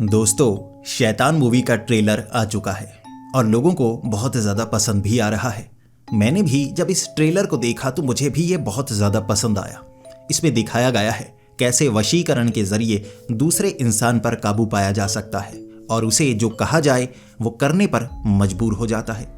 दोस्तों, शैतान मूवी का ट्रेलर आ चुका है और लोगों को बहुत ज़्यादा पसंद भी आ रहा है। मैंने भी जब इस ट्रेलर को देखा तो मुझे भी ये बहुत ज़्यादा पसंद आया। इसमें दिखाया गया है कैसे वशीकरण के जरिए दूसरे इंसान पर काबू पाया जा सकता है और उसे जो कहा जाए वो करने पर मजबूर हो जाता है।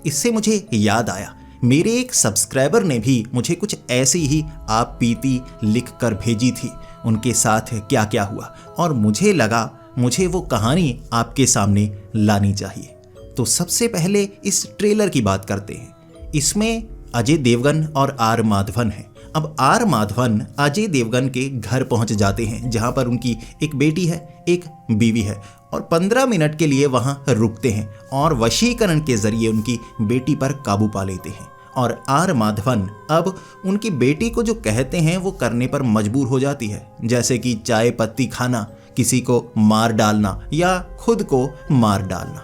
इससे मुझे याद आया, मेरे एक सब्सक्राइबर ने भी मुझे कुछ ऐसी ही आप पीती लिख कर भेजी थी। उनके साथ क्या क्या हुआ और मुझे लगा मुझे वो कहानी आपके सामने लानी चाहिए। तो सबसे पहले इस ट्रेलर की बात करते हैं। इसमें अजय देवगन और आर माधवन है। अब आर माधवन अजय देवगन के घर पहुंच जाते हैं जहां पर उनकी एक बेटी है, एक बीवी है और 15 मिनट के लिए वहां रुकते हैं और वशीकरण के जरिए उनकी बेटी पर काबू पा लेते हैं। और आर माधवन अब उनकी बेटी को जो कहते हैं वो करने पर मजबूर हो जाती है, जैसे कि चाय पत्ती खाना, किसी को मार डालना या खुद को मार डालना।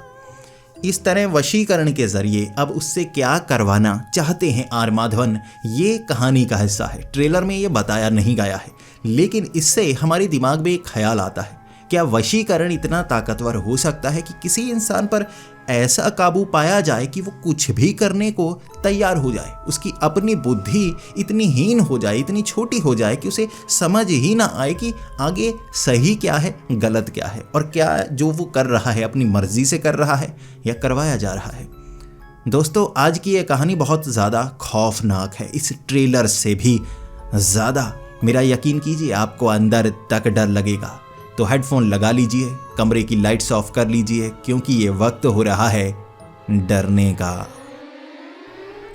इस तरह वशीकरण के जरिए अब उससे क्या करवाना चाहते हैं आर माधवन, ये कहानी का हिस्सा है। ट्रेलर में ये बताया नहीं गया है, लेकिन इससे हमारे दिमाग में एक ख्याल आता है, क्या वशीकरण इतना ताकतवर हो सकता है कि किसी इंसान पर ऐसा काबू पाया जाए कि वो कुछ भी करने को तैयार हो जाए, उसकी अपनी बुद्धि इतनी हीन हो जाए, इतनी छोटी हो जाए कि उसे समझ ही ना आए कि आगे सही क्या है, गलत क्या है और क्या जो वो कर रहा है अपनी मर्जी से कर रहा है या करवाया जा रहा है। दोस्तों, आज की ये कहानी बहुत ज़्यादा खौफनाक है, इस ट्रेलर से भी ज़्यादा। मेरा यकीन कीजिए, आपको अंदर तक डर लगेगा। तो हेडफोन लगा लीजिए, कमरे की लाइट्स ऑफ कर लीजिए, क्योंकि ये वक्त हो रहा है डरने का।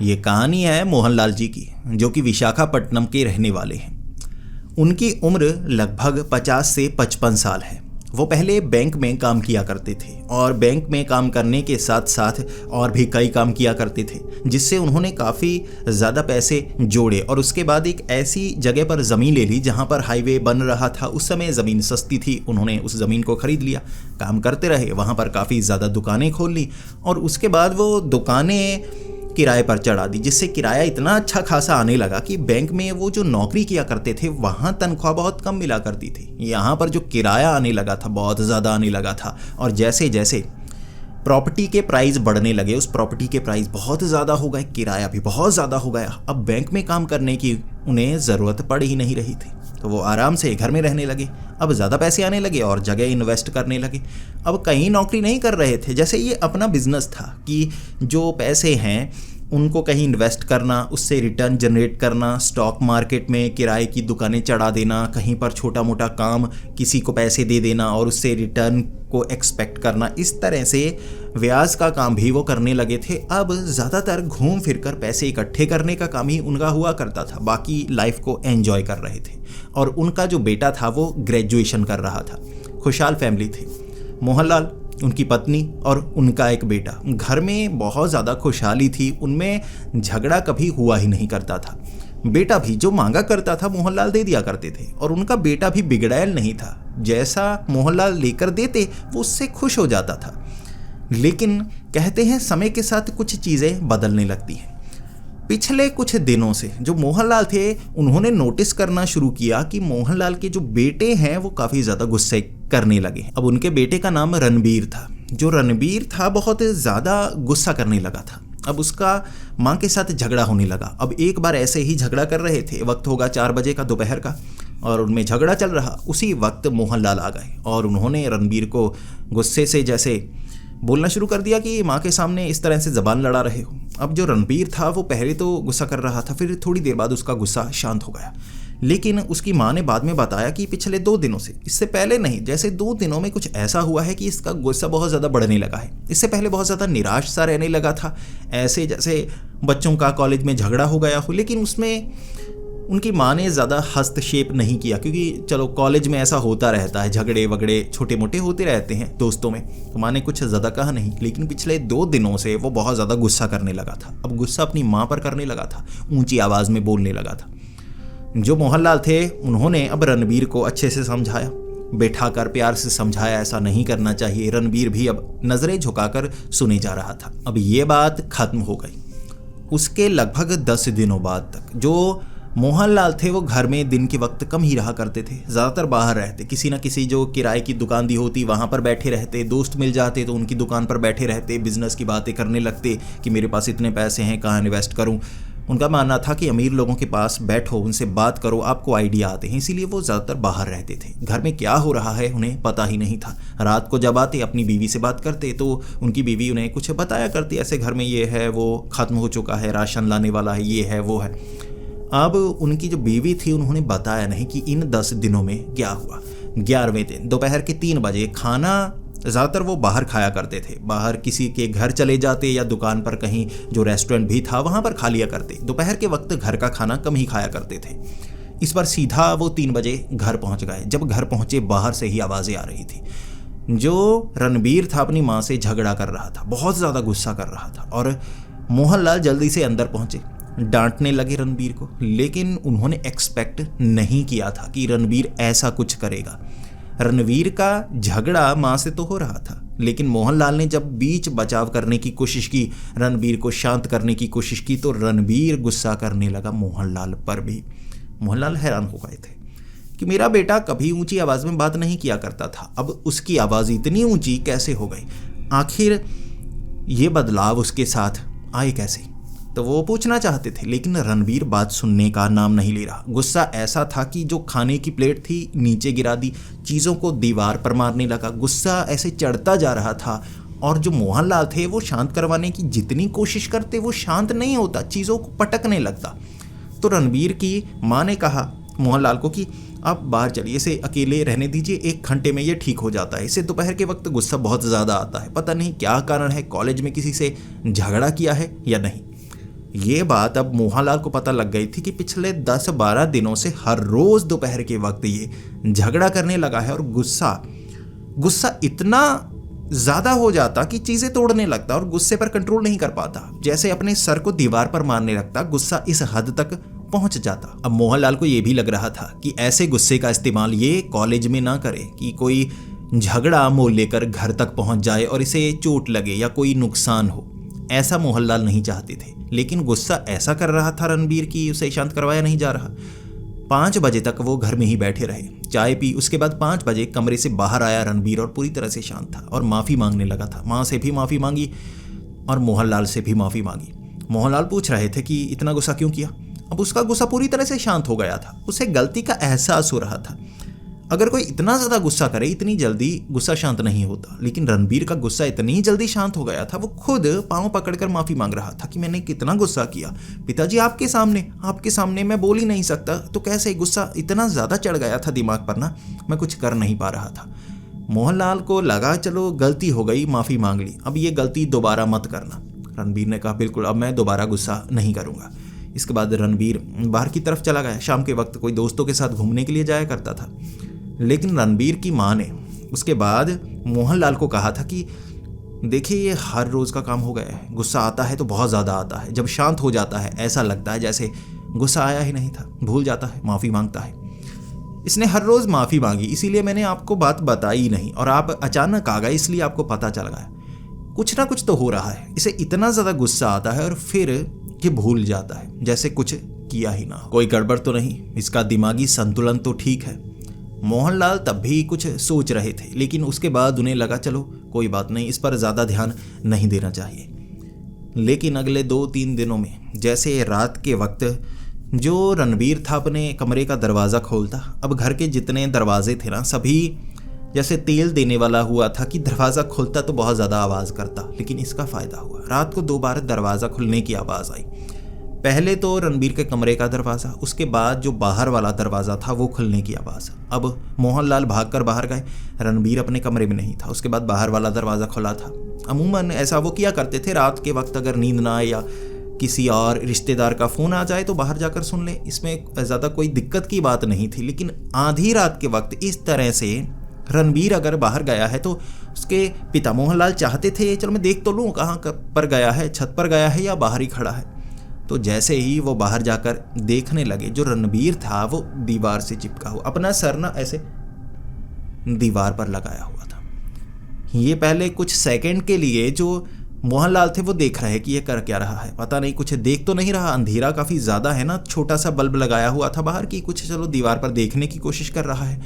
ये कहानी है मोहनलाल जी की, जो कि विशाखापट्टनम के रहने वाले हैं। उनकी उम्र लगभग 50 से 55 साल है। वो पहले बैंक में काम किया करते थे और बैंक में काम करने के साथ साथ और भी कई काम किया करते थे, जिससे उन्होंने काफ़ी ज़्यादा पैसे जोड़े और उसके बाद एक ऐसी जगह पर ज़मीन ले ली जहाँ पर हाईवे बन रहा था। उस समय ज़मीन सस्ती थी, उन्होंने उस ज़मीन को ख़रीद लिया, काम करते रहे, वहाँ पर काफ़ी ज़्यादा दुकानें खोल ली और उसके बाद वो दुकानें किराए पर चढ़ा दी, जिससे किराया इतना अच्छा खासा आने लगा कि बैंक में वो जो नौकरी किया करते थे वहाँ तनख्वाह बहुत कम मिला करती थी। यहाँ पर जो किराया आने लगा था बहुत ज़्यादा आने लगा था और जैसे जैसे प्रॉपर्टी के प्राइस बढ़ने लगे, उस प्रॉपर्टी के प्राइस बहुत ज़्यादा हो गए, किराया भी बहुत ज़्यादा हो गया। अब बैंक में काम करने की उन्हें ज़रूरत पड़ ही नहीं रही थी, तो वो आराम से घर में रहने लगे। अब ज़्यादा पैसे आने लगे और जगह इन्वेस्ट करने लगे। अब कहीं नौकरी नहीं कर रहे थे, जैसे ये अपना बिजनेस था कि जो पैसे हैं उनको कहीं इन्वेस्ट करना, उससे रिटर्न जनरेट करना, स्टॉक मार्केट में किराए की दुकानें चढ़ा देना, कहीं पर छोटा मोटा काम किसी को पैसे दे देना और उससे रिटर्न को एक्सपेक्ट करना। इस तरह से ब्याज का काम भी वो करने लगे थे। अब ज़्यादातर घूम फिर कर पैसे इकट्ठे करने का काम ही उनका हुआ करता था, बाकी लाइफ को एंजॉय कर रहे थे। और उनका जो बेटा था वो ग्रेजुएशन कर रहा था। खुशहाल फैमिली थी, मोहनलाल, उनकी पत्नी और उनका एक बेटा। घर में बहुत ज़्यादा खुशहाली थी, उनमें झगड़ा कभी हुआ ही नहीं करता था। बेटा भी जो मांगा करता था मोहनलाल दे दिया करते थे और उनका बेटा भी बिगड़ैल नहीं था, जैसा मोहनलाल लेकर देते वो उससे खुश हो जाता था। लेकिन कहते हैं समय के साथ कुछ चीज़ें बदलने लगती हैं। पिछले कुछ दिनों से जो मोहनलाल थे उन्होंने नोटिस करना शुरू किया कि मोहनलाल के जो बेटे हैं वो काफ़ी ज़्यादा गुस्से करने लगे। अब उनके बेटे का नाम रणबीर था। जो रणबीर था बहुत ज़्यादा गुस्सा करने लगा था। अब उसका माँ के साथ झगड़ा होने लगा। अब एक बार ऐसे ही झगड़ा कर रहे थे, वक्त होगा 4 बजे का दोपहर का और उनमें झगड़ा चल रहा। उसी वक्त मोहनलाल आ गए और उन्होंने रणबीर को गुस्से से जैसे बोलना शुरू कर दिया कि माँ के सामने इस तरह से ज़बान लड़ा रहे हो। अब जो रणबीर था वो पहले तो गुस्सा कर रहा था, फिर थोड़ी देर बाद उसका गुस्सा शांत हो गया। लेकिन उसकी माँ ने बाद में बताया कि पिछले 2 दिनों से, इससे पहले नहीं, जैसे 2 दिनों में कुछ ऐसा हुआ है कि इसका गुस्सा बहुत ज़्यादा बढ़ने लगा है। इससे पहले बहुत ज़्यादा निराश सा रहने लगा था, ऐसे जैसे बच्चों का कॉलेज में झगड़ा हो गया हो। लेकिन उसमें उनकी माँ ने ज़्यादा हस्तक्षेप नहीं किया, क्योंकि चलो कॉलेज में ऐसा होता रहता है, झगड़े वगड़े छोटे मोटे होते रहते हैं दोस्तों में, तो माँ ने कुछ ज़्यादा कहा नहीं। लेकिन पिछले 2 दिनों से वो बहुत ज़्यादा गुस्सा करने लगा था। अब गुस्सा अपनी माँ पर करने लगा था, ऊंची आवाज़ में बोलने लगा था। जो मोहनलाल थे उन्होंने अब रणबीर को अच्छे से समझाया, बैठाकर प्यार से समझाया, ऐसा नहीं करना चाहिए। रणबीर भी अब नज़रें झुकाकर सुने जा रहा था। अब ये बात खत्म हो गई। उसके लगभग 10 दिनों बाद तक जो मोहनलाल थे वो घर में दिन के वक्त कम ही रहा करते थे, ज़्यादातर बाहर रहते। किसी ना किसी जो किराए की दुकान दी होती वहाँ पर बैठे रहते, दोस्त मिल जाते तो उनकी दुकान पर बैठे रहते, बिजनेस की बातें करने लगते कि मेरे पास इतने पैसे हैं, कहाँ इन्वेस्ट करूँ। उनका मानना था कि अमीर लोगों के पास बैठो, उनसे बात करो, आपको आइडिया आते हैं, इसीलिए वो ज़्यादातर बाहर रहते थे। घर में क्या हो रहा है उन्हें पता ही नहीं था। रात को जब आते अपनी बीवी से बात करते तो उनकी बीवी उन्हें कुछ बताया करती, ऐसे घर में ये है, वो ख़त्म हो चुका है, राशन लाने वाला है, ये है वो है। अब उनकी जो बीवी थी उन्होंने बताया नहीं कि इन 10 दिनों में क्या हुआ। 11वें दिन दोपहर के 3 बजे खाना ज़्यादातर वो बाहर खाया करते थे, बाहर किसी के घर चले जाते या दुकान पर कहीं जो रेस्टोरेंट भी था वहाँ पर खा लिया करते। दोपहर के वक्त घर का खाना कम ही खाया करते थे। इस पर सीधा वो 3 बजे घर पहुँच गए। जब घर पहुँचे बाहर से ही आवाज़ें आ रही थी। जो रणबीर था अपनी माँ से झगड़ा कर रहा था, बहुत ज़्यादा गुस्सा कर रहा था और मोहनलाल जल्दी से अंदर पहुँचे, डांटने लगे रणबीर को। लेकिन उन्होंने एक्सपेक्ट नहीं किया था कि रणबीर ऐसा कुछ करेगा। रणवीर का झगड़ा माँ से तो हो रहा था, लेकिन मोहनलाल ने जब बीच बचाव करने की कोशिश की, रणबीर को शांत करने की कोशिश की, तो रणबीर गुस्सा करने लगा मोहनलाल पर भी। मोहनलाल हैरान हो गए थे कि मेरा बेटा कभी ऊंची आवाज़ में बात नहीं किया करता था, अब उसकी आवाज़ इतनी ऊंची कैसे हो गई? आखिर ये बदलाव उसके साथ आए कैसे? तो वो पूछना चाहते थे, लेकिन रणबीर बात सुनने का नाम नहीं ले रहा। गुस्सा ऐसा था कि जो खाने की प्लेट थी नीचे गिरा दी, चीज़ों को दीवार पर मारने लगा। गुस्सा ऐसे चढ़ता जा रहा था और जो मोहनलाल थे वो शांत करवाने की जितनी कोशिश करते वो शांत नहीं होता, चीज़ों को पटकने लगता। तो रणबीर की माँ ने कहा मोहनलाल को कि आप बाहर चलिए, इसे अकेले रहने दीजिए, 1 घंटे में ये ठीक हो जाता है। इसे दोपहर के वक्त गुस्सा बहुत ज़्यादा आता है, पता नहीं क्या कारण है, कॉलेज में किसी से झगड़ा किया है या नहीं। ये बात अब मोहनलाल को पता लग गई थी कि पिछले 10-12 दिनों से हर रोज़ दोपहर के वक्त ये झगड़ा करने लगा है और गुस्सा इतना ज़्यादा हो जाता कि चीज़ें तोड़ने लगता और गुस्से पर कंट्रोल नहीं कर पाता, जैसे अपने सर को दीवार पर मारने लगता। गुस्सा इस हद तक पहुंच जाता। अब मोहनलाल को यह भी लग रहा था कि ऐसे गुस्से का इस्तेमाल ये कॉलेज में ना करे कि कोई झगड़ा मोल लेकर घर तक पहुंच जाए और इसे चोट लगे या कोई नुकसान हो। ऐसा मोहनलाल नहीं चाहते थे, लेकिन गुस्सा ऐसा कर रहा था रणबीर की उसे शांत करवाया नहीं जा रहा। 5 बजे तक वो घर में ही बैठे रहे, चाय पी। उसके बाद 5 बजे कमरे से बाहर आया रणबीर और पूरी तरह से शांत था और माफ़ी मांगने लगा था। माँ से भी माफ़ी मांगी और मोहनलाल से भी माफ़ी मांगी। मोहनलाल पूछ रहे थे कि इतना गुस्सा क्यों किया। अब उसका गुस्सा पूरी तरह से शांत हो गया था, उसे गलती का एहसास हो रहा था। अगर कोई इतना ज़्यादा गुस्सा करे इतनी जल्दी गुस्सा शांत नहीं होता, लेकिन रणबीर का गुस्सा इतनी जल्दी शांत हो गया था। वो खुद पाँव पकड़कर माफ़ी मांग रहा था कि मैंने कितना गुस्सा किया पिताजी, आपके सामने मैं बोल ही नहीं सकता, तो कैसे गुस्सा इतना ज़्यादा चढ़ गया था दिमाग पर ना, मैं कुछ कर नहीं पा रहा था। मोहनलाल को लगा चलो गलती हो गई, माफ़ी मांग ली, अब ये गलती दोबारा मत करना। रणबीर ने कहा बिल्कुल, अब मैं दोबारा गुस्सा नहीं करूँगा। इसके बाद रणबीर बाहर की तरफ चला गया। शाम के वक्त कोई दोस्तों के साथ घूमने के लिए जाया करता था। लेकिन रणबीर की माँ ने उसके बाद मोहनलाल को कहा था कि देखिए ये हर रोज़ का काम हो गया है, गुस्सा आता है तो बहुत ज़्यादा आता है, जब शांत हो जाता है ऐसा लगता है जैसे गुस्सा आया ही नहीं था, भूल जाता है, माफ़ी मांगता है। इसने हर रोज़ माफ़ी मांगी, इसीलिए मैंने आपको बात बताई नहीं और आप अचानक आ गए इसलिए आपको पता चल गया। कुछ ना कुछ तो हो रहा है, इसे इतना ज़्यादा गुस्सा आता है और फिर ये भूल जाता है जैसे कुछ किया ही ना हो। कोई गड़बड़ तो नहीं, इसका दिमागी संतुलन तो ठीक है। मोहनलाल तब भी कुछ सोच रहे थे, लेकिन उसके बाद उन्हें लगा चलो कोई बात नहीं, इस पर ज़्यादा ध्यान नहीं देना चाहिए। लेकिन अगले 2-3 दिनों में जैसे रात के वक्त जो रणबीर था अपने कमरे का दरवाज़ा खोलता, अब घर के जितने दरवाजे थे ना सभी जैसे तेल देने वाला हुआ था कि दरवाज़ा खुलता तो बहुत ज़्यादा आवाज़ करता, लेकिन इसका फ़ायदा हुआ। रात को 2 बार दरवाज़ा खुलने की आवाज़ आई। पहले तो रणबीर के कमरे का दरवाज़ा, उसके बाद जो बाहर वाला दरवाज़ा था वो खुलने की आवाज़। अब मोहनलाल भागकर बाहर गए, रणबीर अपने कमरे में नहीं था। उसके बाद बाहर वाला दरवाज़ा खुला था। अमूमन ऐसा वो किया करते थे, रात के वक्त अगर नींद ना आए या किसी और रिश्तेदार का फ़ोन आ जाए तो बाहर जाकर सुन ले, इसमें ज़्यादा कोई दिक्कत की बात नहीं थी। लेकिन आधी रात के वक्त इस तरह से रणबीर अगर बाहर गया है तो उसके पिता मोहनलाल चाहते थे चलो मैं देख तो लूँ कहाँ पर गया है, छत पर गया है या बाहर ही खड़ा है। तो जैसे ही वो बाहर जाकर देखने लगे, जो रणबीर था वो दीवार से चिपका हुआ, अपना सर ना ऐसे दीवार पर लगाया हुआ था। ये पहले कुछ सेकंड के लिए जो मोहनलाल थे वो देख रहे कि ये कर क्या रहा है, पता नहीं कुछ देख तो नहीं रहा, अंधेरा काफ़ी ज़्यादा है ना, छोटा सा बल्ब लगाया हुआ था बाहर की, कुछ चलो दीवार पर देखने की कोशिश कर रहा है।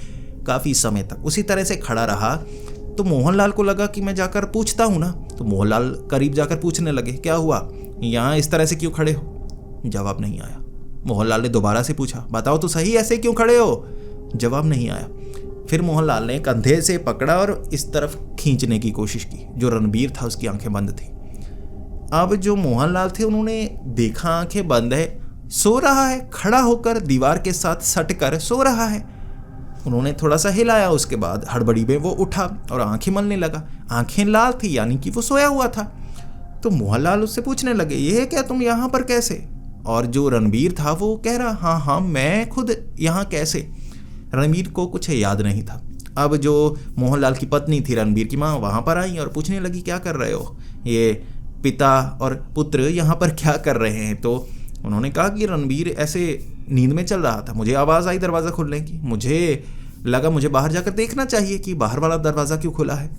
काफ़ी समय तक उसी तरह से खड़ा रहा। तो मोहनलाल को लगा कि मैं जाकर पूछता हूँ ना, तो मोहनलाल करीब जाकर पूछने लगे, क्या हुआ, यहाँ इस तरह से क्यों खड़े हो? जवाब नहीं आया। मोहनलाल ने दोबारा से पूछा, बताओ तो सही, ऐसे क्यों खड़े हो? जवाब नहीं आया। फिर मोहनलाल ने कंधे से पकड़ा और इस तरफ खींचने की कोशिश की। जो रणबीर था उसकी आंखें बंद थी। अब जो मोहनलाल थे उन्होंने देखा आंखें बंद है, सो रहा है, खड़ा होकर दीवार के साथ सट कर सो रहा है। उन्होंने थोड़ा सा हिलाया, उसके बाद हड़बड़ी में वो उठा और आंखें मलने लगा। आंखें लाल थी, यानी कि वो सोया हुआ था। तो मोहनलाल उससे पूछने लगे, ये क्या, तुम यहाँ पर कैसे? और जो रणबीर था वो कह रहा, हाँ हाँ मैं खुद यहाँ कैसे। रणबीर को कुछ याद नहीं था। अब जो मोहनलाल की पत्नी थी, रणबीर की माँ, वहाँ पर आई और पूछने लगी, क्या कर रहे हो, ये पिता और पुत्र यहाँ पर क्या कर रहे हैं? तो उन्होंने कहा कि रणबीर ऐसे नींद में चल रहा था, मुझे आवाज़ आई दरवाज़ा खुलने की, मुझे लगा मुझे बाहर जाकर देखना चाहिए कि बाहर वाला दरवाज़ा क्यों खुला है।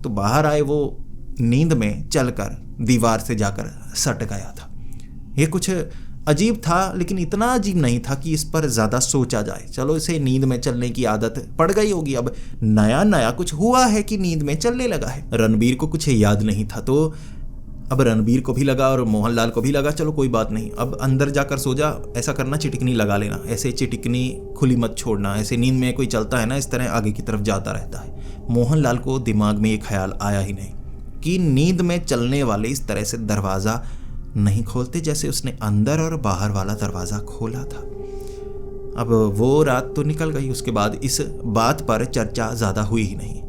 तो बाहर आए, वो नींद में चलकर दीवार से जाकर सट गया था। ये कुछ अजीब था, लेकिन इतना अजीब नहीं था कि इस पर ज़्यादा सोचा जाए। चलो इसे नींद में चलने की आदत पड़ गई होगी, अब नया नया कुछ हुआ है कि नींद में चलने लगा है। रणबीर को कुछ याद नहीं था, तो अब रणबीर को भी लगा और मोहनलाल को भी लगा, चलो कोई बात नहीं, अब अंदर जाकर सो जा, ऐसा करना चिटिकनी लगा लेना, ऐसे चिटिकनी खुली मत छोड़ना, ऐसे नींद में कोई चलता है ना इस तरह आगे की तरफ जाता रहता है। मोहनलाल को दिमाग में ये ख्याल आया ही नहीं कि नींद में चलने वाले इस तरह से दरवाज़ा नहीं खोलते जैसे उसने अंदर और बाहर वाला दरवाज़ा खोला था। अब वो रात तो निकल गई, उसके बाद इस बात पर चर्चा ज़्यादा हुई ही नहीं।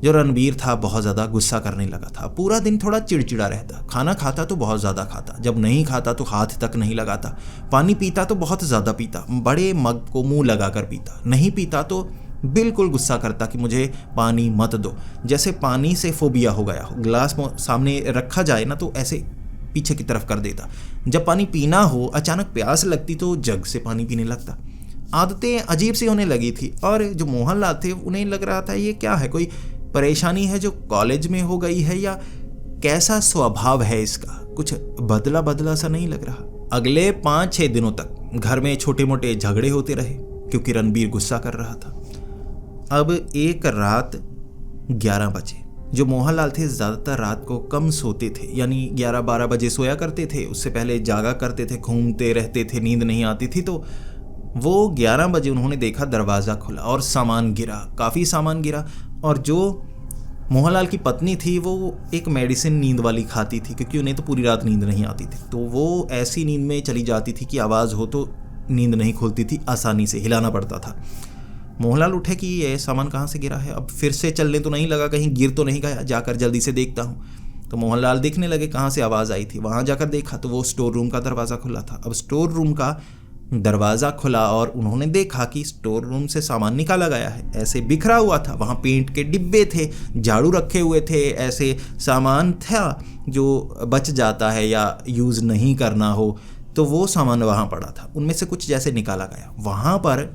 जो रणबीर था बहुत ज़्यादा गुस्सा करने लगा था, पूरा दिन थोड़ा चिड़चिड़ा रहता, खाना खाता तो बहुत ज़्यादा खाता, जब नहीं खाता तो हाथ तक नहीं लगाता, पानी पीता तो बहुत ज़्यादा पीता, बड़े मग को मुंह लगा कर पीता, नहीं पीता तो बिल्कुल गुस्सा करता कि मुझे पानी मत दो, जैसे पानी से फोबिया हो गया हो। ग्लास सामने रखा जाए ना तो ऐसे पीछे की तरफ कर देता। जब पानी पीना हो, अचानक प्यास लगती तो जग से पानी पीने लगता। आदतें अजीब सी होने लगी थी। और जो मोहनलाल थे उन्हें लग रहा था ये क्या है, कोई परेशानी है जो कॉलेज में हो गई है, या कैसा स्वभाव है इसका, कुछ बदला बदला सा नहीं लग रहा। अगले 5-6 दिनों तक घर में छोटे मोटे झगड़े होते रहे क्योंकि रणबीर गुस्सा कर रहा था। अब एक रात 11 बजे, जो मोहनलाल थे ज़्यादातर रात को कम सोते थे, यानी 11-12 बजे सोया करते थे, उससे पहले जागा करते थे, घूमते रहते थे, नींद नहीं आती थी। तो वो 11 बजे उन्होंने देखा दरवाज़ा खुला और सामान गिरा, काफ़ी सामान गिरा। और जो मोहनलाल की पत्नी थी वो एक मेडिसिन नींद वाली खाती थी, क्योंकि उन्हें तो पूरी रात नींद नहीं आती थी, तो वो ऐसी नींद में चली जाती थी कि आवाज़ हो तो नींद नहीं खुलती थी, आसानी से हिलाना पड़ता था। मोहनलाल उठे कि ये सामान कहाँ से गिरा है, अब फिर से चलने तो नहीं लगा, कहीं गिर तो नहीं गया, जाकर जल्दी से देखता हूँ। तो मोहनलाल देखने लगे कहाँ से आवाज़ आई थी। वहाँ जाकर देखा तो वो स्टोर रूम का दरवाज़ा खुला था। अब स्टोर रूम का दरवाज़ा खुला और उन्होंने देखा कि स्टोर रूम से सामान निकाला गया है, ऐसे बिखरा हुआ था। वहाँ पेंट के डिब्बे थे, झाड़ू रखे हुए थे, ऐसे सामान था जो बच जाता है या यूज़ नहीं करना हो तो वो सामान वहाँ पड़ा था। उनमें से कुछ जैसे निकाला गया। वहाँ पर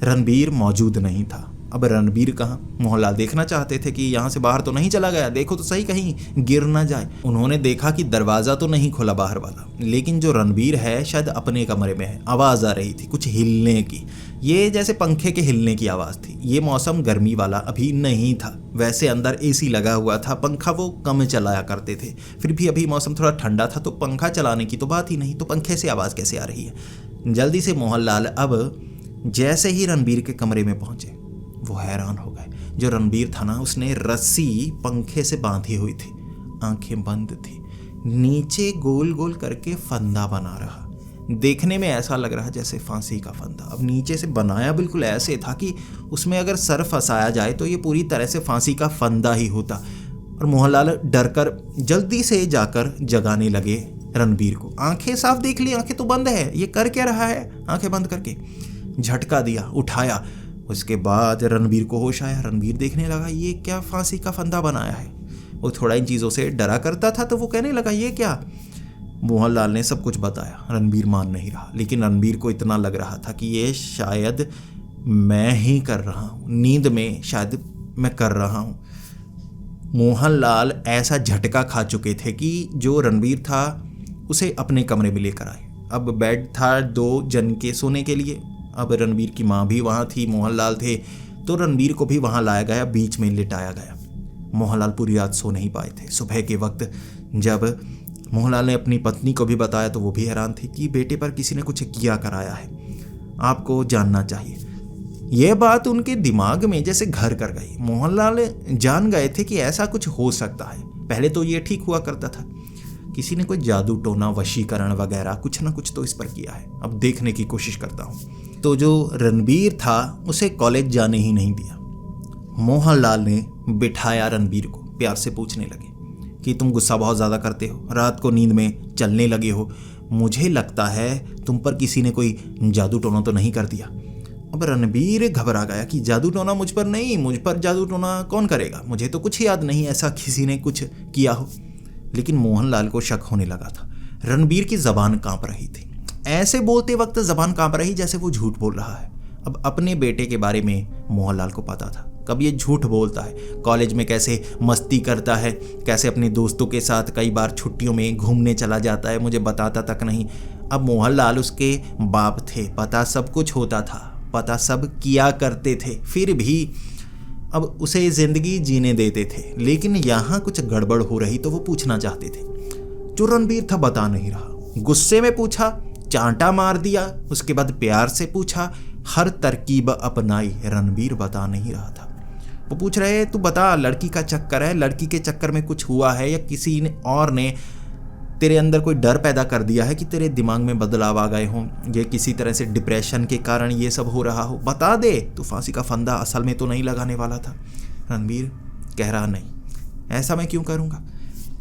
रणबीर मौजूद नहीं था। अब रणबीर कहाँ? मोहनलाल देखना चाहते थे कि यहाँ से बाहर तो नहीं चला गया, देखो तो सही कहीं गिर ना जाए। उन्होंने देखा कि दरवाज़ा तो नहीं खुला बाहर वाला, लेकिन जो रणबीर है शायद अपने कमरे में है। आवाज़ आ रही थी कुछ हिलने की, ये जैसे पंखे के हिलने की आवाज़ थी। ये मौसम गर्मी वाला अभी नहीं था, वैसे अंदर एसी लगा हुआ था, पंखा वो कम चलाया करते थे, फिर भी अभी मौसम थोड़ा ठंडा था तो पंखा चलाने की तो बात ही नहीं, तो पंखे से आवाज़ कैसे आ रही है। जल्दी से मोहनलाल अब जैसे ही रणबीर के कमरे में पहुंचे वो हैरान हो गए। जो रणबीर था ना, उसने रस्सी पंखे से बांधी हुई थी, आंखें बंद थी, नीचे गोल गोल करके फंदा बना रहा। देखने में ऐसा लग रहा जैसे फांसी का फंदा। अब नीचे से बनाया बिल्कुल ऐसे था कि उसमें अगर सर फंसाया जाए तो ये पूरी तरह से फांसी का फंदा ही होता। और मोहनलाल डर कर जल्दी से जाकर जगाने लगे रणबीर को। आंखें साफ देख ली, आंखें तो बंद है, ये कर क्या रहा है? आंखें बंद करके झटका दिया, उठाया। उसके बाद रणबीर को होश आया। रणबीर देखने लगा ये क्या फांसी का फंदा बनाया है। वो थोड़ा इन चीज़ों से डरा करता था तो वो कहने लगा ये क्या। मोहनलाल ने सब कुछ बताया। रणबीर मान नहीं रहा, लेकिन रणबीर को इतना लग रहा था कि ये शायद मैं ही कर रहा हूँ, नींद में शायद मैं कर रहा हूँ। मोहनलाल ऐसा झटका खा चुके थे कि जो रणबीर था उसे अपने कमरे में लेकर आए। अब बेड था 2 जन के सोने के लिए। अब रणबीर की माँ भी वहाँ थी, मोहनलाल थे, तो रणबीर को भी वहाँ लाया गया, बीच में लिटाया गया। मोहनलाल पूरी रात सो नहीं पाए थे। सुबह के वक्त जब मोहनलाल ने अपनी पत्नी को भी बताया तो वो भी हैरान थी कि बेटे पर किसी ने कुछ किया कराया है, आपको जानना चाहिए। यह बात उनके दिमाग में जैसे घर कर गई। मोहनलाल जान गए थे कि ऐसा कुछ हो सकता है। पहले तो ये ठीक हुआ करता था, किसी ने कोई जादू टोना वशीकरण वगैरह कुछ ना कुछ तो इस पर किया है। अब देखने की कोशिश करता हूँ। तो जो रणबीर था उसे कॉलेज जाने ही नहीं दिया। मोहनलाल ने बिठाया रणबीर को, प्यार से पूछने लगे कि तुम गुस्सा बहुत ज़्यादा करते हो, रात को नींद में चलने लगे हो, मुझे लगता है तुम पर किसी ने कोई जादू टोना तो नहीं कर दिया। अब रणबीर घबरा गया कि जादू टोना मुझ पर नहीं, मुझ पर जादू टोना कौन करेगा, मुझे तो कुछ याद नहीं ऐसा किसी ने कुछ किया हो। लेकिन मोहनलाल को शक होने लगा था। रणबीर की ज़बान कांप रही थी, ऐसे बोलते वक्त ज़बान कांप रही जैसे वो झूठ बोल रहा है। अब अपने बेटे के बारे में मोहनलाल को पता था, कब ये झूठ बोलता है, कॉलेज में कैसे मस्ती करता है, कैसे अपने दोस्तों के साथ कई बार छुट्टियों में घूमने चला जाता है, मुझे बताता तक नहीं। अब मोहनलाल उसके बाप थे, पता सब कुछ होता था, पता सब किया करते थे, फिर भी अब उसे ज़िंदगी जीने देते थे। लेकिन यहाँ कुछ गड़बड़ हो रही तो वो पूछना चाहते थे। जो रणबीर था बता नहीं रहा। गुस्से में पूछा, चांटा मार दिया, उसके बाद प्यार से पूछा, हर तरकीब अपनाई, रणबीर बता नहीं रहा था। वो पूछ रहे तू बता, लड़की का चक्कर है, लड़की के चक्कर में कुछ हुआ है या किसी ने और ने तेरे अंदर कोई डर पैदा कर दिया है कि तेरे दिमाग में बदलाव आ गए हों, ये किसी तरह से डिप्रेशन के कारण ये सब हो रहा हो, बता दे। तू फांसी का फंदा असल में तो नहीं लगाने वाला था। रणबीर कह रहा नहीं, ऐसा मैं क्यों करूँगा।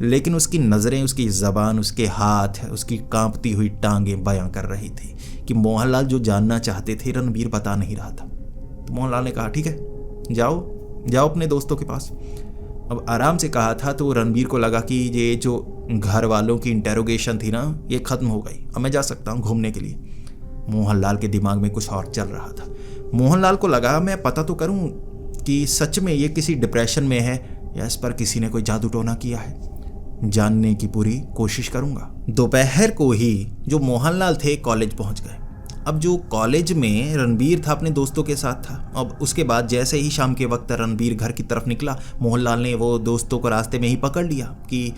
लेकिन उसकी नज़रें, उसकी ज़बान, उसके हाथ, उसकी कांपती हुई टांगें बयां कर रही थी कि मोहनलाल जो जानना चाहते थे रणबीर बता नहीं रहा था। तो मोहनलाल ने कहा ठीक है, जाओ जाओ अपने दोस्तों के पास। अब आराम से कहा था तो रणबीर को लगा कि ये जो घर वालों की इंटेरोगेशन थी ना, ये ख़त्म हो गई, अब मैं जा सकता हूँ घूमने के लिए। मोहनलाल के दिमाग में कुछ और चल रहा था। मोहनलाल को लगा मैं पता तो करूँ कि सच में ये किसी डिप्रेशन में है या इस पर किसी ने कोई जादू टोना किया है। जानने की पूरी कोशिश करूँगा। दोपहर को ही जो मोहनलाल थे कॉलेज पहुँच गए। अब जो कॉलेज में रणबीर था अपने दोस्तों के साथ था। अब उसके बाद जैसे ही शाम के वक्त रणबीर घर की तरफ निकला, मोहनलाल ने वो दोस्तों को रास्ते में ही पकड़ लिया कि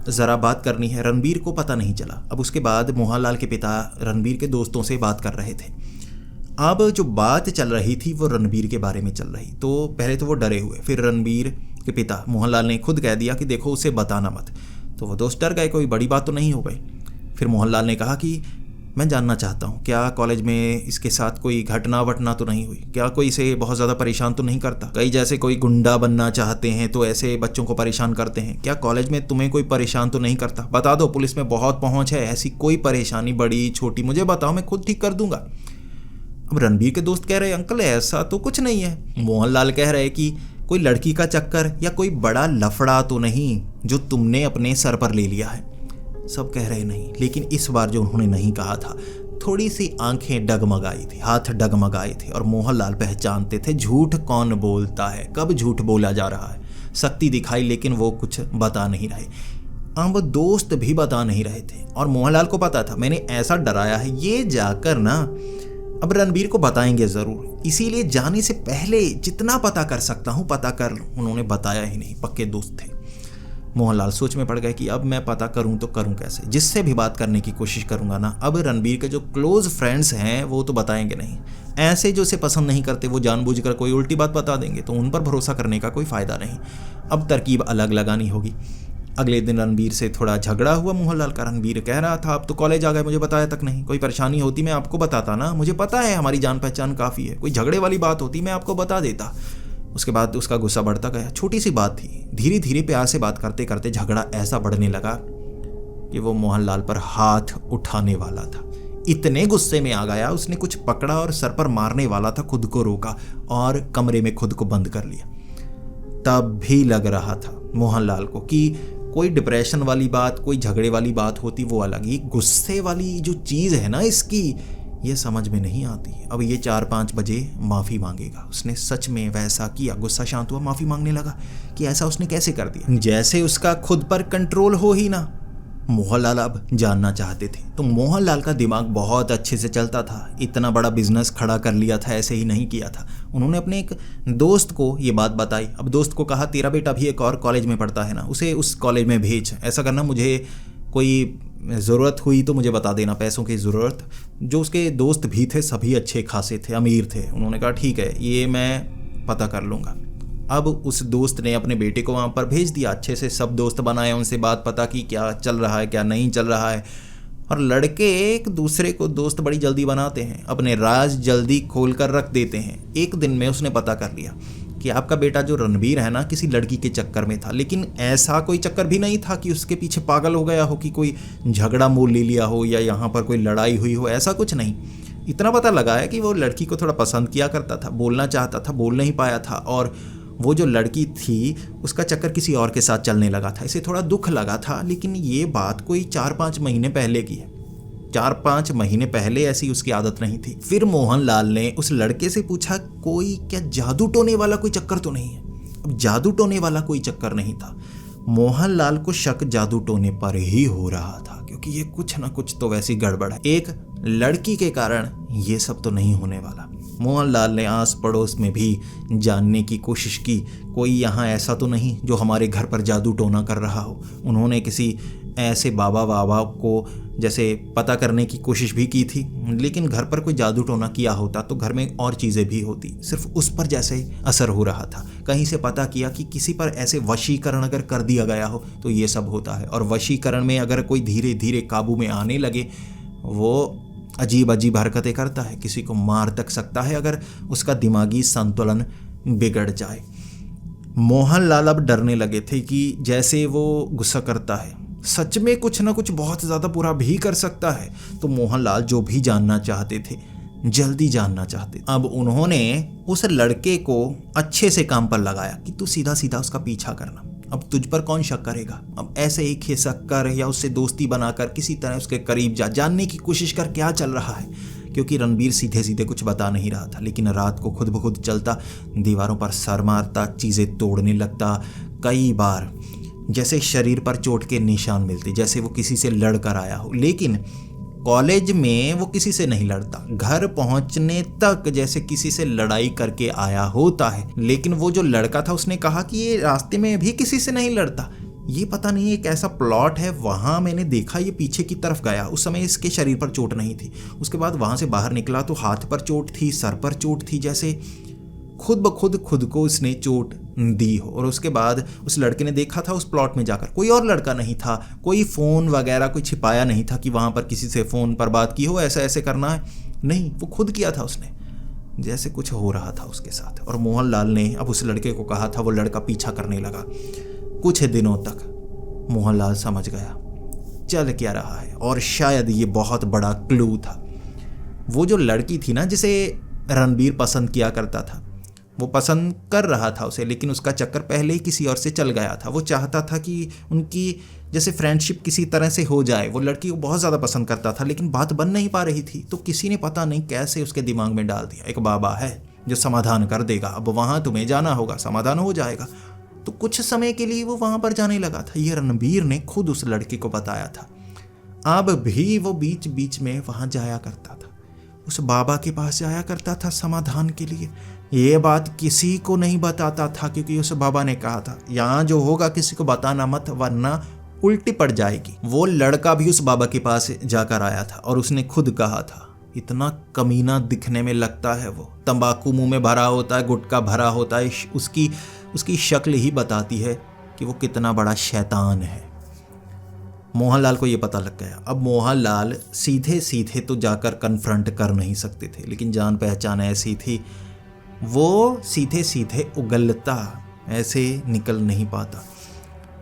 ज़रा बात करनी है। रणबीर को पता नहीं चला। अब उसके बाद मोहनलाल के पिता रणबीर के दोस्तों से बात कर रहे थे। अब जो बात चल रही थी वो रणबीर के बारे में चल रही। तो पहले तो वो डरे हुए, फिर रणबीर के पिता मोहनलाल ने खुद कह दिया कि देखो उसे बताना मत। तो वो दोस्त डर गए, कोई बड़ी बात तो नहीं हो गई। फिर मोहनलाल ने कहा कि मैं जानना चाहता हूँ क्या कॉलेज में इसके साथ कोई घटना वटना तो नहीं हुई, क्या कोई इसे बहुत ज़्यादा परेशान तो नहीं करता, कई जैसे कोई गुंडा बनना चाहते हैं तो ऐसे बच्चों को परेशान करते हैं, क्या कॉलेज में तुम्हें कोई परेशान तो नहीं करता, बता दो, पुलिस में बहुत पहुँच है, ऐसी कोई परेशानी बड़ी छोटी मुझे बताओ, मैं खुद ठीक कर दूंगा। अब रणबीर के दोस्त कह रहे अंकल ऐसा तो कुछ नहीं है। मोहनलाल कह रहे कि कोई लड़की का चक्कर या कोई बड़ा लफड़ा तो नहीं जो तुमने अपने सर पर ले लिया है। सब कह रहे नहीं, लेकिन इस बार जो उन्होंने नहीं कहा था, थोड़ी सी आंखें डगमगाई थी, हाथ डगमगाए थे और मोहनलाल पहचानते थे झूठ कौन बोलता है, कब झूठ बोला जा रहा है। शक्ति दिखाई लेकिन वो कुछ बता नहीं रहे। अब दोस्त भी बता नहीं रहे थे और मोहनलाल को पता था मैंने ऐसा डराया है, ये जाकर ना अब रणबीर को बताएंगे ज़रूर, इसीलिए जाने से पहले जितना पता कर सकता हूँ पता कर लूँ। उन्होंने बताया ही नहीं, पक्के दोस्त थे। मोहनलाल सोच में पड़ गए कि अब मैं पता करूं तो करूं कैसे, जिससे भी बात करने की कोशिश करूंगा ना, अब रणबीर के जो क्लोज फ्रेंड्स हैं वो तो बताएंगे नहीं, ऐसे जो उसे पसंद नहीं करते वो जानबूझकर कोई उल्टी बात बता देंगे, तो उन पर भरोसा करने का कोई फ़ायदा नहीं। अब तरकीब अलग लगानी होगी। अगले दिन रणबीर से थोड़ा झगड़ा हुआ मोहनलाल का। रणबीर कह रहा था अब तो कॉलेज आ गए, मुझे बताया तक नहीं, कोई परेशानी होती मैं आपको बताता ना, मुझे पता है हमारी जान पहचान काफ़ी है, कोई झगड़े वाली बात होती मैं आपको बता देता। उसके बाद उसका गुस्सा बढ़ता गया। छोटी सी बात थी, धीरे धीरे प्यार से बात करते करते झगड़ा ऐसा बढ़ने लगा कि वो मोहनलाल पर हाथ उठाने वाला था। इतने गुस्से में आ गया उसने कुछ पकड़ा और सर पर मारने वाला था, खुद को रोका और कमरे में खुद को बंद कर लिया। तब भी लग रहा था मोहनलाल को कि कोई डिप्रेशन वाली बात, कोई झगड़े वाली बात होती वो अलग ही, गुस्से वाली जो चीज़ है ना इसकी, ये समझ में नहीं आती। अब ये 4-5 बजे माफ़ी मांगेगा। उसने सच में वैसा किया, गुस्सा शांत हुआ, माफ़ी मांगने लगा कि ऐसा उसने कैसे कर दिया। जैसे उसका खुद पर कंट्रोल हो ही ना। मोहनलाल अब जानना चाहते थे। तो मोहनलाल का दिमाग बहुत अच्छे से चलता था। इतना बड़ा बिजनेस खड़ा कर लिया था, ऐसे ही नहीं किया था। उन्होंने अपने एक दोस्त को ये बात बताई। अब दोस्त को कहा, तेरा बेटा भी एक और कॉलेज में पढ़ता है ना, उसे उस कॉलेज में भेज। ऐसा करना, मुझे कोई ज़रूरत हुई तो मुझे बता देना, पैसों की ज़रूरत। जो उसके दोस्त भी थे सभी अच्छे खासे थे, अमीर थे। उन्होंने कहा ठीक है, ये मैं पता कर लूँगा। अब उस दोस्त ने अपने बेटे को वहाँ पर भेज दिया। अच्छे से सब दोस्त बनाए, उनसे बात पता की क्या चल रहा है क्या नहीं चल रहा है। और लड़के एक दूसरे को दोस्त बड़ी जल्दी बनाते हैं, अपने राज जल्दी खोल कर रख देते हैं। एक दिन में उसने पता कर लिया कि आपका बेटा जो रणबीर है ना, किसी लड़की के चक्कर में था। लेकिन ऐसा कोई चक्कर भी नहीं था कि उसके पीछे पागल हो गया हो, कि कोई झगड़ा मोल ले लिया हो या यहाँ पर कोई लड़ाई हुई हो, ऐसा कुछ नहीं। इतना पता लगा है कि वो लड़की को थोड़ा पसंद किया करता था, बोलना चाहता था, बोल नहीं पाया था। और वो जो लड़की थी उसका चक्कर किसी और के साथ चलने लगा था। इसे थोड़ा दुख लगा था। लेकिन ये बात कोई 4-5 महीने पहले की है। 4-5 महीने पहले ऐसी उसकी आदत नहीं थी। फिर मोहनलाल ने उस लड़के से पूछा, कोई क्या जादू टोने वाला कोई चक्कर तो नहीं है? अब जादू टोने वाला कोई चक्कर नहीं था। मोहनलाल को शक जादू टोने पर ही हो रहा था, क्योंकि ये कुछ ना कुछ तो वैसी गड़बड़ है। एक लड़की के कारण ये सब तो नहीं होने वाला। मोहनलाल ने आस पड़ोस में भी जानने की कोशिश की, कोई यहाँ ऐसा तो नहीं जो हमारे घर पर जादू टोना कर रहा हो। उन्होंने किसी ऐसे बाबा को जैसे पता करने की कोशिश भी की थी, लेकिन घर पर कोई जादू टोना किया होता तो घर में और चीज़ें भी होती, सिर्फ उस पर जैसे असर हो रहा था। कहीं से पता किया कि किसी पर ऐसे वशीकरण अगर कर दिया गया हो तो ये सब होता है। और वशीकरण में अगर कोई धीरे धीरे काबू में आने लगे, वो अजीब अजीब हरकतें करता है, किसी को मार तक सकता है अगर उसका दिमागी संतुलन बिगड़ जाए। मोहनलाल अब डरने लगे थे कि जैसे वो गुस्सा करता है सच में कुछ ना कुछ बहुत ज़्यादा बुरा भी कर सकता है। तो मोहनलाल जो भी जानना चाहते थे, जल्दी जानना चाहते। अब उन्होंने उस लड़के को अच्छे से काम पर लगाया कि तू सीधा सीधा उसका पीछा करना, अब तुझ पर कौन शक करेगा। अब ऐसे ही खिसक कर या उससे दोस्ती बनाकर किसी तरह उसके करीब जा, जानने की कोशिश कर क्या चल रहा है। क्योंकि रणबीर सीधे सीधे कुछ बता नहीं रहा था, लेकिन रात को खुद ब खुद चलता, दीवारों पर सर मारता, चीज़ें तोड़ने लगता। कई बार जैसे शरीर पर चोट के निशान मिलते, जैसे वो किसी से लड़ कर आया हो। लेकिन कॉलेज में वो किसी से नहीं लड़ता, घर पहुंचने तक जैसे किसी से लड़ाई करके आया होता है। लेकिन वो जो लड़का था उसने कहा कि ये रास्ते में भी किसी से नहीं लड़ता। ये पता नहीं एक ऐसा प्लॉट है, वहाँ मैंने देखा ये पीछे की तरफ गया, उस समय इसके शरीर पर चोट नहीं थी। उसके बाद वहाँ से बाहर निकला तो हाथ पर चोट थी, सर पर चोट थी, जैसे खुद ब खुद को उसने चोट दी हो। और उसके बाद उस लड़के ने देखा था उस प्लॉट में जाकर कोई और लड़का नहीं था, कोई फ़ोन वगैरह कोई छिपाया नहीं था कि वहाँ पर किसी से फ़ोन पर बात की हो, ऐसा ऐसे करना है, नहीं, वो खुद किया था उसने। जैसे कुछ हो रहा था उसके साथ। और मोहनलाल ने अब उस लड़के को कहा था, वो लड़का पीछा करने लगा। कुछ दिनों तक मोहनलाल समझ गया चल क्या रहा है, और शायद ये बहुत बड़ा क्लू था। वो जो लड़की थी ना जिसे रणबीर पसंद किया करता था, वो पसंद कर रहा था उसे, लेकिन उसका चक्कर पहले ही किसी और से चल गया था। वो चाहता था कि उनकी जैसे फ्रेंडशिप किसी तरह से हो जाए। वो लड़की को बहुत ज़्यादा पसंद करता था, लेकिन बात बन नहीं पा रही थी। तो किसी ने पता नहीं कैसे उसके दिमाग में डाल दिया, एक बाबा है जो समाधान कर देगा, अब वहाँ तुम्हें जाना होगा, समाधान हो जाएगा। तो कुछ समय के लिए वो वहाँ पर जाने लगा था। ये रणबीर ने खुद उस लड़के को बताया था। अब भी वो बीच बीच में वहाँ जाया करता था, उस बाबा के पास जाया करता था समाधान के लिए। ये बात किसी को नहीं बताता था, क्योंकि उस बाबा ने कहा था यहाँ जो होगा किसी को बताना मत, वरना उल्टी पड़ जाएगी। वो लड़का भी उस बाबा के पास जाकर आया था और उसने खुद कहा था, इतना कमीना दिखने में लगता है, वो तंबाकू मुंह में भरा होता है, गुटखा भरा होता है, उसकी शक्ल ही बताती है कि वो कितना बड़ा शैतान है। मोहनलाल को ये पता लग गया। अब मोहनलाल सीधे सीधे तो जाकर कन्फ्रंट कर नहीं सकते थे, लेकिन जान पहचान ऐसी थी, वो सीधे सीधे उगलता ऐसे निकल नहीं पाता।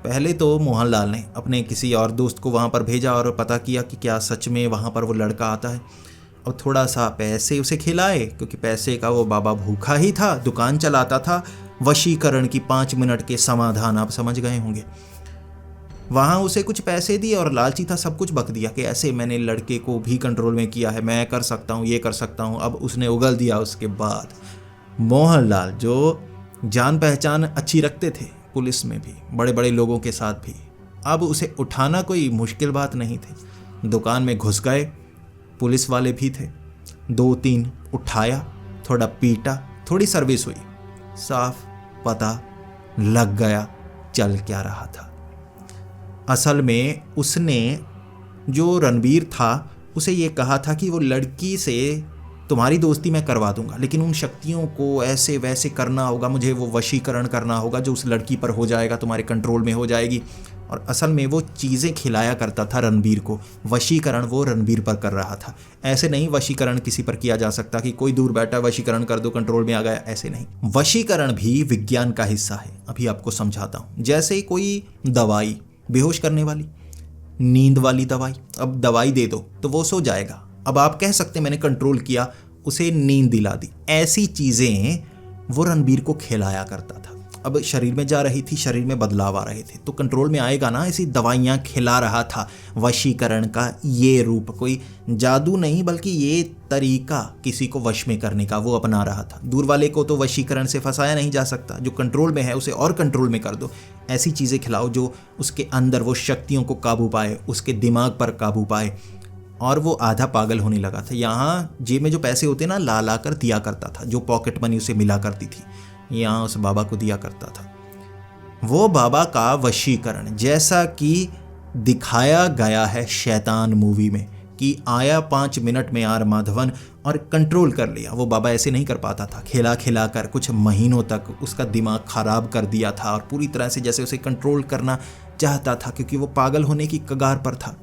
पहले तो मोहनलाल ने अपने किसी और दोस्त को वहाँ पर भेजा और पता किया कि क्या सच में वहाँ पर वो लड़का आता है। और थोड़ा सा पैसे उसे खिलाए, क्योंकि पैसे का वो बाबा भूखा ही था, दुकान चलाता था वशीकरण की 5 मिनट के समाधान, आप समझ गए होंगे। वहाँ उसे कुछ पैसे दिए और लालची था, सब कुछ बक दिया कि ऐसे मैंने लड़के को भी कंट्रोल में किया है, मैं कर सकता हूँ, ये कर सकता हूँ। अब उसने उगल दिया। उसके बाद मोहनलाल जो जान पहचान अच्छी रखते थे पुलिस में भी, बड़े बड़े लोगों के साथ भी, अब उसे उठाना कोई मुश्किल बात नहीं थी। दुकान में घुस गए, पुलिस वाले भी थे, 2-3 उठाया, थोड़ा पीटा, थोड़ी सर्विस हुई, साफ पता लग गया चल क्या रहा था। असल में उसने, जो रणबीर था, उसे ये कहा था कि वो लड़की से तुम्हारी दोस्ती मैं करवा दूंगा, लेकिन उन शक्तियों को ऐसे वैसे करना होगा, मुझे वो वशीकरण करना होगा जो उस लड़की पर हो जाएगा, तुम्हारे कंट्रोल में हो जाएगी। और असल में वो चीज़ें खिलाया करता था रणबीर को, वशीकरण वो रणबीर पर कर रहा था। ऐसे नहीं वशीकरण किसी पर किया जा सकता कि कोई दूर बैठा वशीकरण कर दो कंट्रोल में आ गया, ऐसे नहीं। वशीकरण भी विज्ञान का हिस्सा है। अभी आपको समझाता हूँ। जैसे कोई दवाई बेहोश करने वाली, नींद वाली दवाई, अब दवाई दे दो तो वो सो जाएगा। अब आप कह सकते मैंने कंट्रोल किया, उसे नींद दिला दी। ऐसी चीज़ें वो रणबीर को खिलाया करता था। अब शरीर में जा रही थी, शरीर में बदलाव आ रहे थे, तो कंट्रोल में आएगा ना। ऐसी दवाइयाँ खिला रहा था। वशीकरण का ये रूप, कोई जादू नहीं बल्कि ये तरीका किसी को वश में करने का वो अपना रहा था। दूर वाले को तो वशीकरण से फंसाया नहीं जा सकता, जो कंट्रोल में है उसे और कंट्रोल में कर दो। ऐसी चीज़ें खिलाओ जो उसके अंदर वो शक्तियों को काबू पाए, उसके दिमाग पर काबू पाए। और वो आधा पागल होने लगा था। यहाँ जेब में जो पैसे होते ना, ला ला कर दिया करता था, जो पॉकेट मनी उसे मिला करती थी, यहाँ उस बाबा को दिया करता था। वो बाबा का वशीकरण, जैसा कि दिखाया गया है शैतान मूवी में, कि आया 5 मिनट में आर माधवन और कंट्रोल कर लिया। वो बाबा ऐसे नहीं कर पाता था। खिला खिला कर कुछ महीनों तक उसका दिमाग खराब कर दिया था, और पूरी तरह से जैसे उसे कंट्रोल करना चाहता था, क्योंकि वो पागल होने की कगार पर था,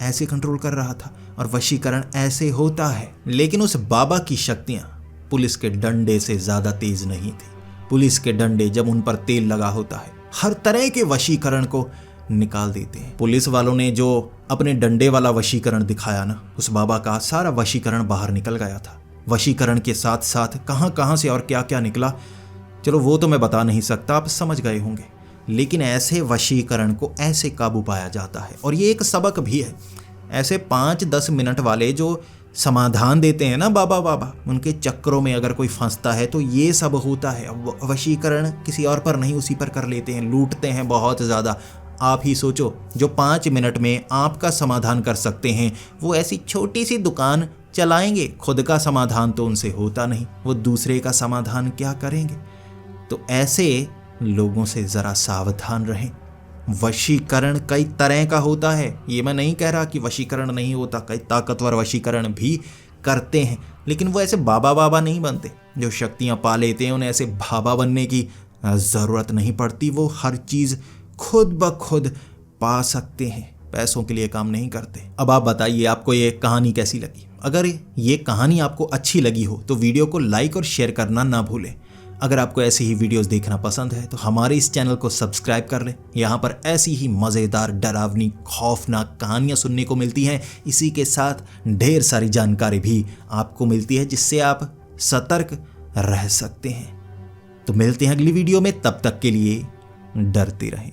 ऐसे कंट्रोल कर रहा था। और वशीकरण ऐसे होता है। लेकिन उस बाबा की शक्तियां पुलिस के डंडे से ज्यादा तेज नहीं थी। पुलिस के डंडे जब उन पर तेल लगा होता है, हर तरह के वशीकरण को निकाल देते हैं। पुलिस वालों ने जो अपने डंडे वाला वशीकरण दिखाया ना, उस बाबा का सारा वशीकरण बाहर निकल गया था। वशीकरण के साथ साथ कहां कहां से और क्या क्या निकला, चलो वो तो मैं बता नहीं सकता, आप समझ गए होंगे। लेकिन ऐसे वशीकरण को ऐसे काबू पाया जाता है। और ये एक सबक भी है। ऐसे 5-10 मिनट वाले जो समाधान देते हैं ना बाबा, उनके चक्रों में अगर कोई फंसता है तो ये सब होता है। वशीकरण किसी और पर नहीं, उसी पर कर लेते हैं, लूटते हैं बहुत ज़्यादा। आप ही सोचो, जो 5 मिनट में आपका समाधान कर सकते हैं, वो ऐसी छोटी सी दुकान चलाएंगे। खुद का समाधान तो उनसे होता नहीं, वो दूसरे का समाधान क्या करेंगे। तो ऐसे लोगों से ज़रा सावधान रहें। वशीकरण कई तरह का होता है, ये मैं नहीं कह रहा कि वशीकरण नहीं होता, कई ताकतवर वशीकरण भी करते हैं। लेकिन वो ऐसे बाबा नहीं बनते। जो शक्तियाँ पा लेते हैं उन्हें ऐसे बाबा बनने की ज़रूरत नहीं पड़ती। वो हर चीज़ खुद ब खुद पा सकते हैं, पैसों के लिए काम नहीं करते। अब आप बताइए, आपको ये कहानी कैसी लगी? अगर ये कहानी आपको अच्छी लगी हो तो वीडियो को लाइक और शेयर करना ना भूलें। अगर आपको ऐसी ही वीडियोस देखना पसंद है तो हमारे इस चैनल को सब्सक्राइब कर लें। यहाँ पर ऐसी ही मज़ेदार, डरावनी, खौफनाक कहानियाँ सुनने को मिलती हैं। इसी के साथ ढेर सारी जानकारी भी आपको मिलती है, जिससे आप सतर्क रह सकते हैं। तो मिलते हैं अगली वीडियो में, तब तक के लिए डरते रहें।